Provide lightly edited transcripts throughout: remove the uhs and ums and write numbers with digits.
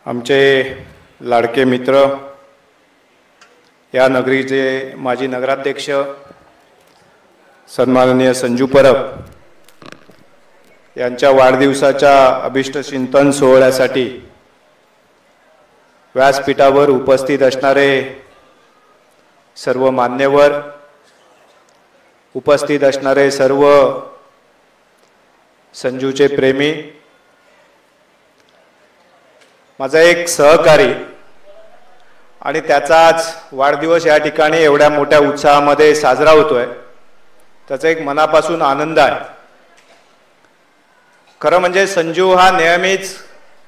आमचे लाडके मित्र, या नगरीचे माजी नगराध्यक्ष सन्माननीय संजू परब यांच्या वाढदिवसाच्या अभिष्ट चिंतन सोहळ्यासाठी व्यासपीठावर उपस्थित असणारे सर्व मान्यवर, उपस्थित असणारे सर्व संजूचे प्रेमी, माझा एक सहकारी आणि त्याचाच वाढदिवस या ठिकाणी एवढ्या मोठ्या उत्साहामध्ये साजरा होतोय, त्याचा एक मनापासून आनंद आहे। खरं म्हणजे संजू हा नेहमीच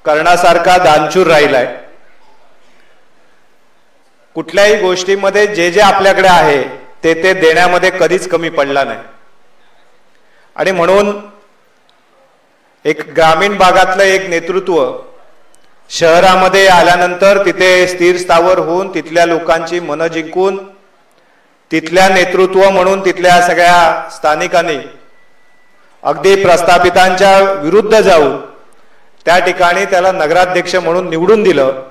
कर्णासारखा दानशूर राहिलाय। कुठल्याही गोष्टीमध्ये जे जे आपल्याकडे आहे ते देण्यामध्ये कधीच कमी पडला नाही। आणि म्हणून एक ग्रामीण भागातलं एक नेतृत्व शहरामध्ये आल्यानंतर तिथे स्थिर स्थावर होऊन तिथल्या लोकांची मनं जिंकून तिथल्या नेतृत्व म्हणून तिथल्या सगळ्या स्थानिकांनी अगदी प्रस्थापितांच्या विरुद्ध जाऊन त्या ठिकाणी त्याला नगराध्यक्ष म्हणून निवडून दिलं,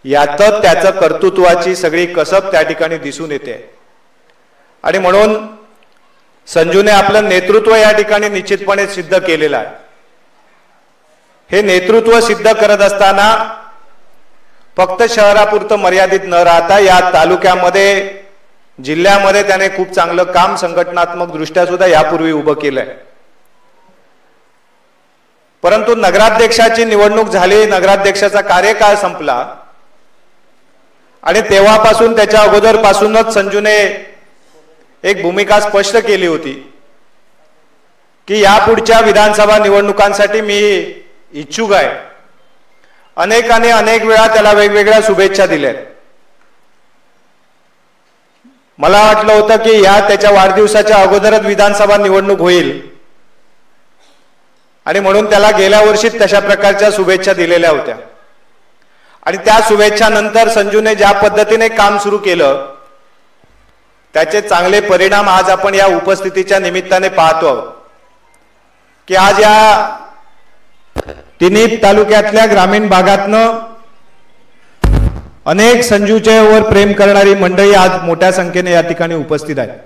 यातच त्याचं कर्तृत्वाची सगळी कसब त्या ठिकाणी दिसून येते। आणि म्हणून संजूने आपलं नेतृत्व या ठिकाणी निश्चितपणे सिद्ध केलेलं आहे। हे नेतृत्व सिद्ध करत असताना फक्त शहरापुरतं मर्यादित न राहता या तालुक्यामध्ये, जिल्ह्यामध्ये त्याने खूप चांगलं काम संघटनात्मक दृष्ट्या सुद्धा यापूर्वी उभं केलंय। परंतु नगराध्यक्षाची निवडणूक झाली, नगराध्यक्षाचा कार्यकाळ संपला आणि तेव्हापासून त्याच्या अगोदरपासूनच संजूने एक भूमिका स्पष्ट केली होती की यापुढच्या विधानसभा निवडणुकांसाठी मी इच्छुक आहे। अनेकांनी अनेक वेळा त्याला वेगवेगळ्या शुभेच्छा दिल्या। मला वाटलं होतं की त्याच्या वाढदिवसाच्या अगोदरच विधानसभा निवडणूक होईल आणि म्हणून त्याला गेल्या वर्षीच तशा प्रकारच्या शुभेच्छा दिलेल्या होत्या। आणि त्या शुभेच्छा नंतर संजूने ज्या पद्धतीने काम सुरू केलं त्याचे चांगले परिणाम आज आपण या उपस्थितीच्या निमित्ताने पाहतो की आज या तिन्ही तालुक्यातल्या ग्रामीण भागातनं अनेक संजूच्या वर प्रेम करणारी मंडळी आज मोठ्या संख्येने या ठिकाणी उपस्थित आहे।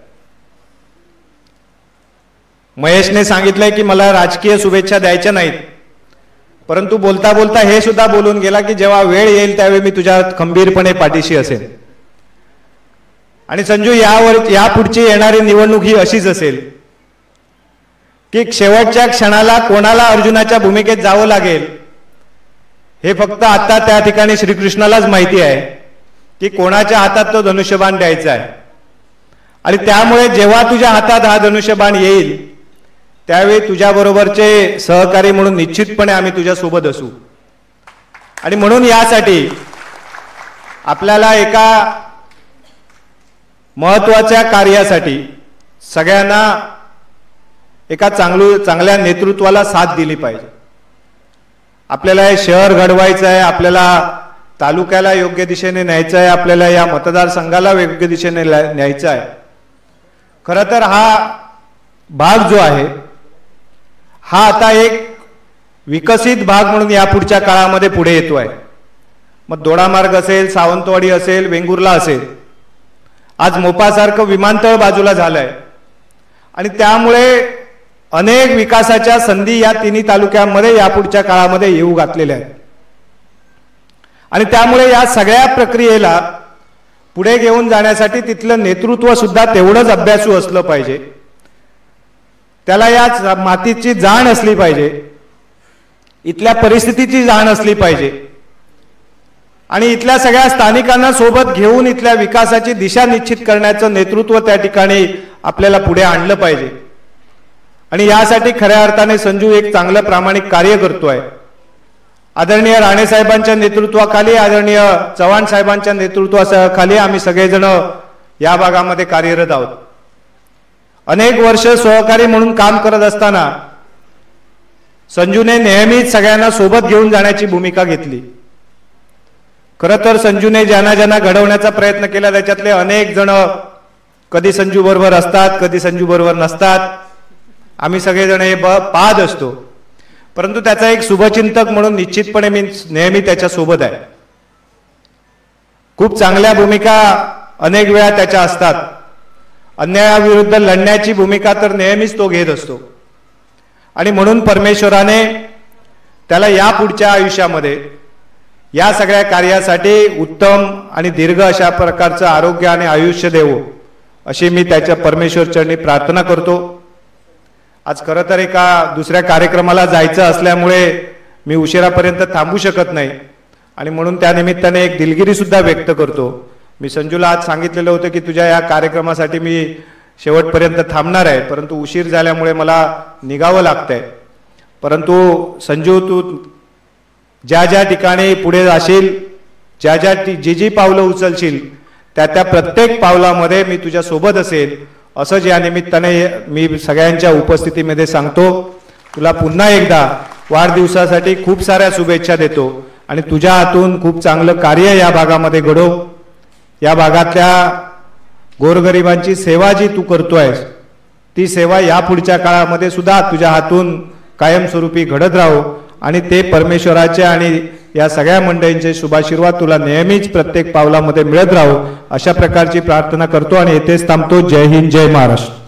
महेशने सांगितलंय की मला राजकीय शुभेच्छा द्यायच्या नाहीत, परंतु बोलता बोलता हे सुद्धा बोलून गेला की जेव्हा वेळ येईल त्यावेळी मी तुझ्या खंबीरपणे पाठीशी असेल। आणि संजू यापुढची येणारी निवडणूक ही अशीच असेल की शेवटच्या क्षणाला कोणाला अर्जुनाच्या भूमिकेत जावं लागेल हे फक्त आता त्या ठिकाणी श्रीकृष्णालाच माहिती आहे की कोणाच्या हातात तो धनुष्यबाण द्यायचा आहे। आणि त्यामुळे जेव्हा तुझ्या हातात हा धनुष्यबाण येईल त्यावेळी तुझ्या बरोबरचे सहकारी म्हणून निश्चितपणे आम्ही तुझ्या सोबत असू। आणि म्हणून यासाठी आपल्याला एका महत्त्वाच्या कार्यासाठी सगळ्यांना एका चांगल्या नेतृत्वाला साथ दिली पाहिजे। आपल्याला हे शहर घडवायचं आहे, आपल्याला तालुक्याला योग्य दिशेने न्यायचं आहे, आपल्याला या मतदारसंघाला योग्य दिशेने न्यायचं आहे। खरं तर हा भाग जो आहे हा आता एक विकसित भाग म्हणून यापुढच्या काळामध्ये पुढे येतो आहे। मग दोडामार्ग असेल, सावंतवाडी असेल, वेंगुर्ला असेल, आज मोपासारखं विमानतळ बाजूला झालंय आणि त्यामुळे अनेक विकासाच्या संधी या तिन्ही तालुक्यांमध्ये यापुढच्या काळामध्ये येऊ घातलेल्या आहेत। आणि त्यामुळे या सगळ्या प्रक्रियेला पुढे घेऊन जाण्यासाठी तिथलं नेतृत्व सुद्धा तेवढंच अभ्यासू असलं पाहिजे, त्याला या मातीची जाण असली पाहिजे, इथल्या परिस्थितीची जाण असली पाहिजे आणि इथल्या सगळ्या स्थानिकांना सोबत घेऊन इथल्या विकासाची दिशा निश्चित करण्याचं नेतृत्व त्या ठिकाणी आपल्याला पुढे आणलं पाहिजे। आणि यासाठी खऱ्या अर्थाने संजू एक चांगलं प्रामाणिक कार्य करतोय। आदरणीय राणे साहेबांच्या नेतृत्वाखाली, आदरणीय चव्हाण साहेबांच्या नेतृत्वाखाली आम्ही सगळेजण या भागामध्ये कार्यरत आहोत। अनेक वर्ष सहकारी म्हणून काम करत असताना संजूने नेहमीच सगळ्यांना सोबत घेऊन जाण्याची भूमिका घेतली। खरं तर संजूने ज्यांना घडवण्याचा प्रयत्न केला त्याच्यातले अनेक जण कधी संजू बरोबर असतात, कधी संजू बरोबर नसतात, आम्ही सगळेजण हे पाहत असतो। परंतु त्याचा एक शुभचिंतक म्हणून निश्चितपणे मी नेहमी त्याच्या सोबत आहे. खूप चांगल्या भूमिका अनेक वेळा त्याच्या असतात. अन्यायाविरुद्ध लढण्याची भूमिका तर नेहमीच तो घेत असतो आणि म्हणून परमेश्वराने त्याला यापुढच्या आयुष्यामध्ये या सगळ्या कार्यासाठी उत्तम आणि दीर्घ अशा प्रकारचं आरोग्य आणि आयुष्य देवो अशी मी त्याच्या परमेश्वर चरणी प्रार्थना करतो. आज खरं तर एका दुसऱ्या कार्यक्रमाला जायचं असल्यामुळे मी उशिरापर्यंत थांबू शकत नाही आणि म्हणून त्या निमित्ताने एक दिलगिरी सुद्धा व्यक्त करतो. मी संजूला आज सांगितलेलं होतं की तुझ्या या कार्यक्रमासाठी मी शेवटपर्यंत थांबणार आहे, परंतु उशीर झाल्यामुळे मला निघावं लागतंय. परंतु संजू, तू ज्या ज्या ठिकाणी पुढे जाशील, ज्या ज्या जी पावलं उचलशील त्या प्रत्येक पावलामध्ये मी तुझ्या सोबत असेल असं या निमित्ताने मी सगळ्यांच्या उपस्थितीमध्ये सांगतो. तुला पुन्हा एकदा वाढदिवसासाठी खूप साऱ्या शुभेच्छा देतो आणि तुझ्या हातून खूप चांगलं कार्य या भागामध्ये घडो. या भागातल्या गोरगरिबांची सेवा जी तू करतोयस ती सेवा या पुढच्या काळामध्ये सुद्धा तुझ्या हातून कायमस्वरूपी घडत राहो आणि ते परमेश्वराचे आणि या सगळ्या मंडळींचे शुभाशीर्वाद तुला नेहमीच प्रत्येक पावलामध्ये मिळत राहो अशा प्रकारची प्रार्थना करतो आणि येथेच थांबतो. जय हिंद, जय महाराष्ट्र.